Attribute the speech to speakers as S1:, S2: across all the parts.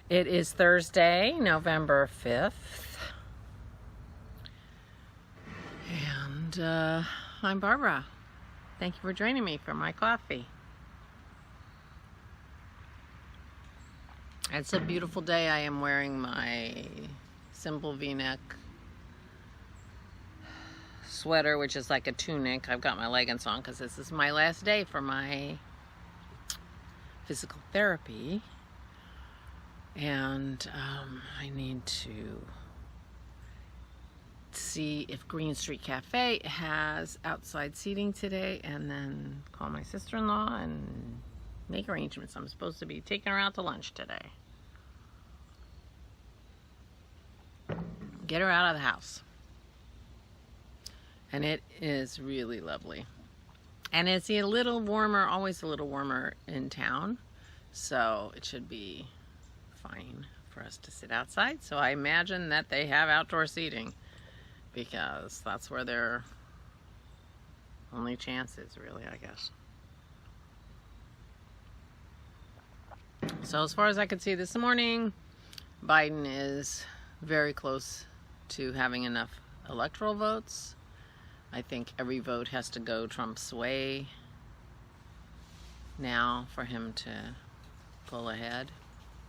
S1: It is Thursday, November 5th. And I'm Barbara. Thank you for joining me for my coffee. It's a beautiful day. I am wearing my simple V-neck sweater, which is like a tunic. I've got my leggings on because this is my last day for my physical therapy. And I need to see if Green Street Cafe has outside seating today, and then call my sister-in-law and make arrangements. I'm supposed to be taking her out to lunch today. Get her out of the house. And it is really lovely. And it's a little warmer, always a little warmer in town. So it should be fine for us to sit outside. So I imagine that they have outdoor seating, because that's where their only chance is, really, I guess. So as far as I could see this morning, Biden is very close to having enough electoral votes. I think every vote has to go Trump's way now for him to pull ahead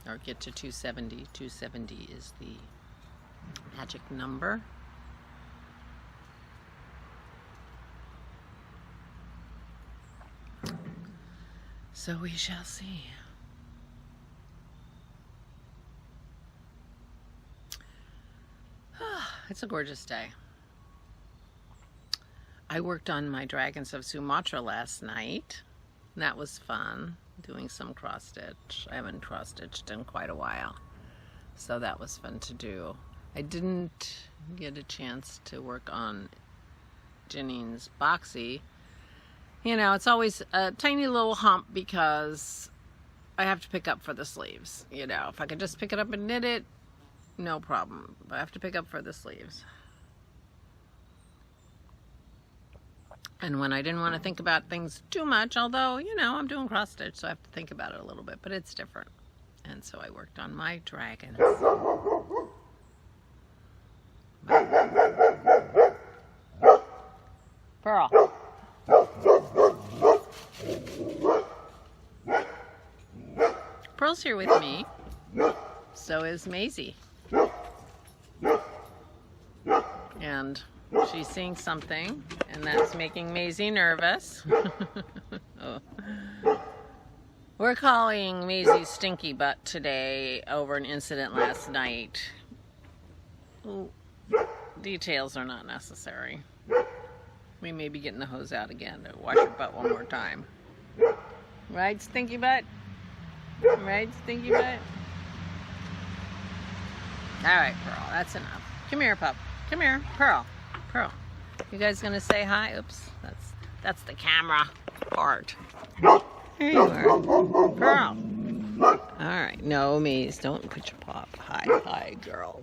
S1: or get to 270. 270 is the magic number. So we shall see. It's a gorgeous day. I worked on my Dragons of Sumatra last night. That was fun, doing some cross stitch. I haven't cross stitched in quite a while, so that was fun to do. I didn't get a chance to work on Janine's boxy. You know, it's always a tiny little hump because I have to pick up for the sleeves. You know, if I could just pick it up and knit it, no problem. But I have to pick up for the sleeves. And when I didn't want to think about things too much, although, you know, I'm doing cross stitch, so I have to think about it a little bit, but it's different. And so I worked on my dragons. Pearl. Pearl's here with me. So is Maisie. And she's seeing something, and that's making Maisie nervous. Oh. We're calling Maisie Stinky Butt today over an incident last night. Ooh, details are not necessary. We may be getting the hose out again to wash your butt one more time. Right, Stinky Butt? Right, Stinky Butt? Alright, Pearl, that's enough. Come here, pup. Come here, Pearl. Pearl. You guys gonna say hi? Oops, that's the camera part. Here you are. Pearl. Alright, no, Maze, don't put your paw up. Hi, girl.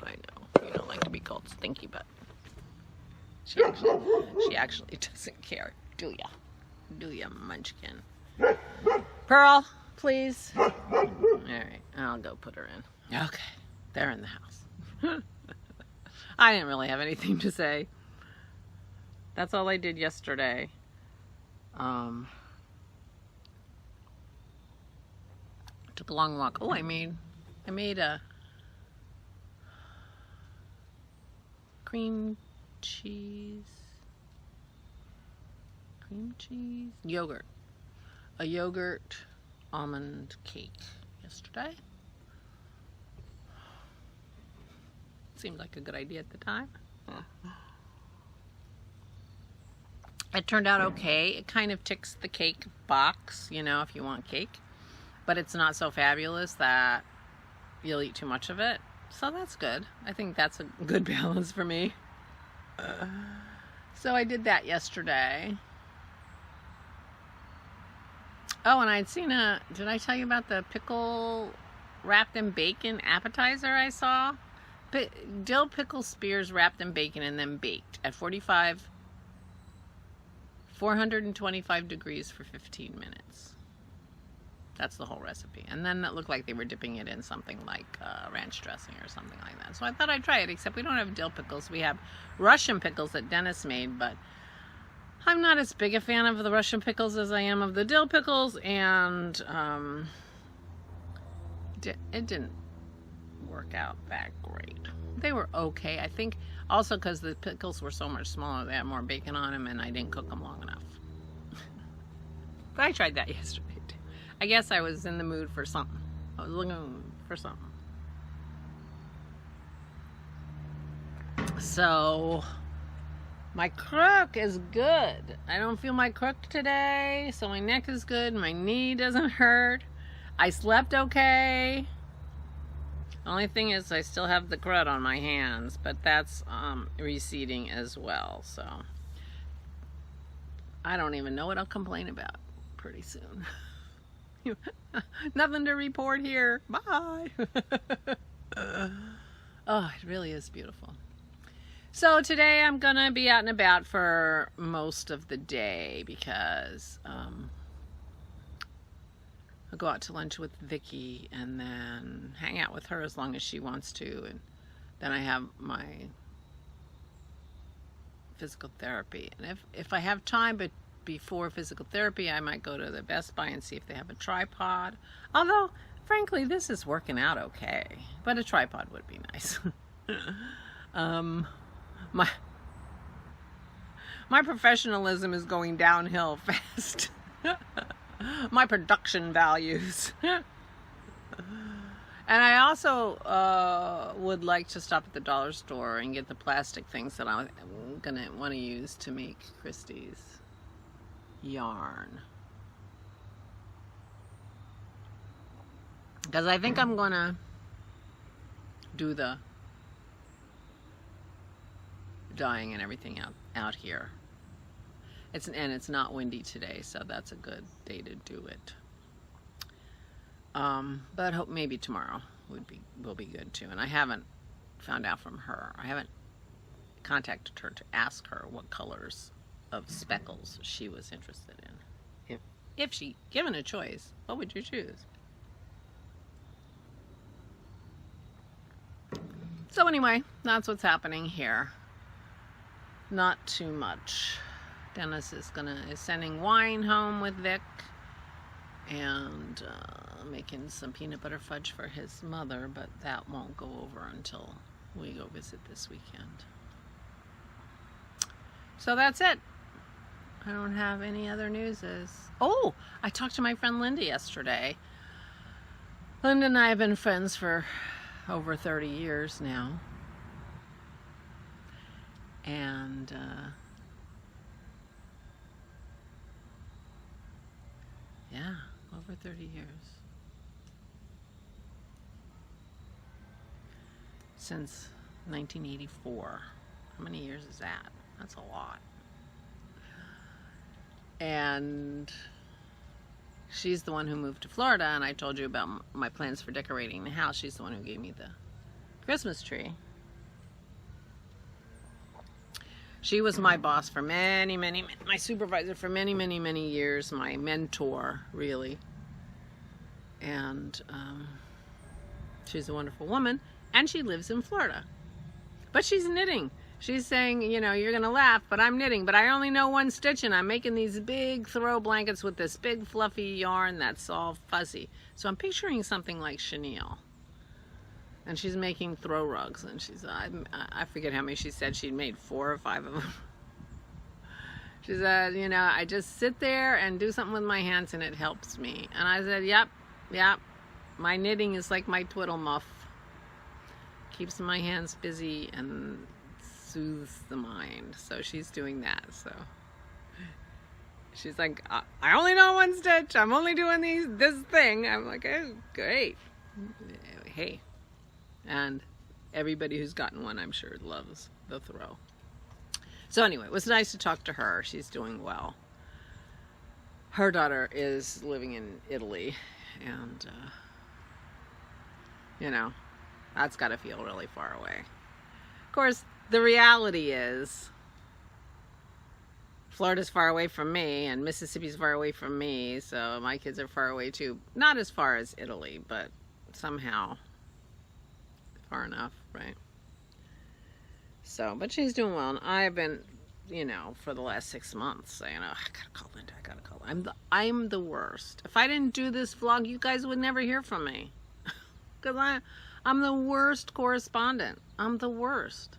S1: I know, you don't like to be called Stinky Butt. She actually doesn't care, do ya? Do ya, munchkin? Pearl, please. Alright, I'll go put her in. Okay, they're in the house. I didn't really have anything to say. That's all I did yesterday. Took a long walk. Oh, I made a cream cheese yogurt. A yogurt almond cake yesterday. Seemed like a good idea at the time. It turned out okay. It kind of ticks the cake box, you know, if you want cake. But it's not so fabulous that you'll eat too much of it. So that's good. I think that's a good balance for me. So I did that yesterday. Oh, and I'd seen did I tell you about the pickle wrapped in bacon appetizer I saw? Dill pickle spears wrapped in bacon and then baked at 425 degrees for 15 minutes. That's the whole recipe. And then it looked like they were dipping it in something like ranch dressing or something like that. So I thought I'd try it, except we don't have dill pickles. We have Russian pickles that Dennis made, but I'm not as big a fan of the Russian pickles as I am of the dill pickles, and it didn't work out that great. They were okay. I think also because the pickles were so much smaller, they had more bacon on them, and I didn't cook them long enough. But I tried that yesterday too. I guess I was in the mood for something. I was looking for something. So my crook is good. I don't feel my crook today, so my neck is good. My knee doesn't hurt. I slept okay. The only thing is I still have the crud on my hands, but that's receding as well. So I don't even know what I'll complain about pretty soon. Nothing to report here. Bye. Oh, it really is beautiful. So today I'm gonna be out and about for most of the day because I'll go out to lunch with Vicky and then hang out with her as long as she wants to, and then I have my physical therapy. And if I have time, but before physical therapy, I might go to the Best Buy and see if they have a tripod. Although, frankly, this is working out okay, but a tripod would be nice. My professionalism is going downhill fast. My production values. And I also would like to stop at the dollar store and get the plastic things that I'm gonna want to use to make Christie's yarn. Because I think I'm gonna do the dyeing and everything out here. It's not windy today, so that's a good day to do it. But I hope maybe tomorrow will be good too. And I haven't found out from her. I haven't contacted her to ask her what colors of speckles she was interested in. If she given a choice, what would you choose? So anyway, that's what's happening here. Not too much. Dennis is sending wine home with Vic and making some peanut butter fudge for his mother, but that won't go over until we go visit this weekend. So that's it. I don't have any other newses. Oh, I talked to my friend Linda yesterday. Linda and I have been friends for over 30 years now. And yeah, over 30 years. Since 1984. How many years is that? That's a lot. And she's the one who moved to Florida, and I told you about my plans for decorating the house. She's the one who gave me the Christmas tree. She was my boss for my supervisor for many years, my mentor, really. And she's a wonderful woman, and she lives in Florida. But she's knitting. She's saying, you know, you're going to laugh, but I'm knitting. But I only know one stitch, and I'm making these big throw blankets with this big fluffy yarn that's all fuzzy. So I'm picturing something like chenille. And she's making throw rugs, and she's, I forget how many she said. She'd made 4 or 5 of them. She said, you know, I just sit there and do something with my hands, and it helps me. And I said, yep, my knitting is like my twiddle muff. Keeps my hands busy and soothes the mind. So she's doing that. So she's like, I only know one stitch. I'm only doing this thing. I'm like, oh, great. Hey. And everybody who's gotten one, I'm sure, loves the throw. So anyway, it was nice to talk to her. She's doing well. Her daughter is living in Italy, and you know, that's got to feel really far away. Of course, the reality is Florida's far away from me, and Mississippi's far away from me, so my kids are far away too. Not as far as Italy, but somehow far enough, right? So, but she's doing well, and I've been, you know, for the last 6 months saying, oh, I gotta call Linda, I gotta call Linda. I'm the worst. If I didn't do this vlog, you guys would never hear from me. Because I'm the worst correspondent. I'm the worst.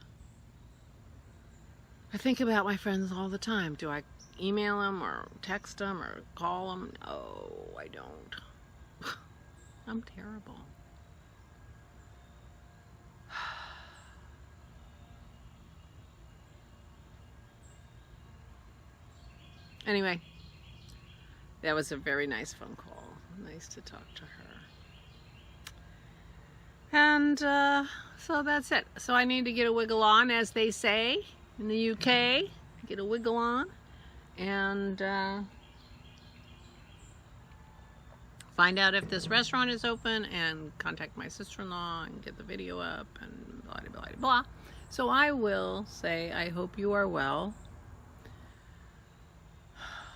S1: I think about my friends all the time. Do I email them or text them or call them? No, I don't. I'm terrible. Anyway, that was a very nice phone call. Nice to talk to her. And so that's it. So I need to get a wiggle on, as they say in the UK. Get a wiggle on and find out if this restaurant is open and contact my sister-in-law and get the video up and blah, blah, blah, blah. So I will say I hope you are well.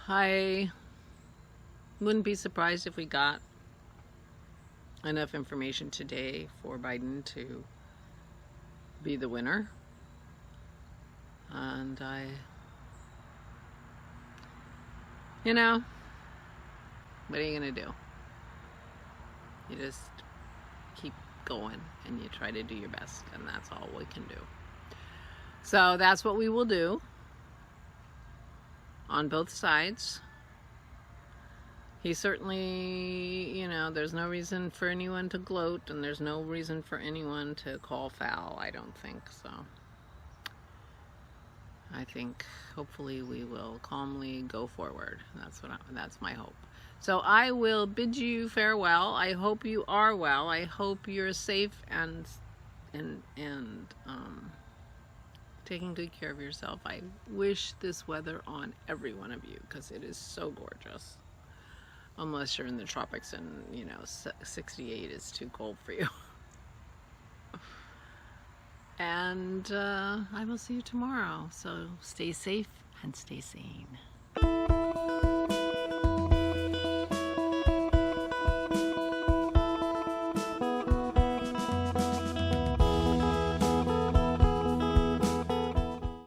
S1: I wouldn't be surprised if we got enough information today for Biden to be the winner. And you know, what are you gonna do? You just keep going and you try to do your best, and that's all we can do. So that's what we will do on both sides. He certainly, you know, there's no reason for anyone to gloat, and there's no reason for anyone to call foul, I don't think. So I think hopefully we will calmly go forward. That's my hope. So I will bid you farewell. I hope you are well. I hope you're safe and taking good care of yourself. I wish this weather on every one of you, because it is so gorgeous. Unless you're in the tropics and, you know, 68 is too cold for you. And I will see you tomorrow. So stay safe and stay sane.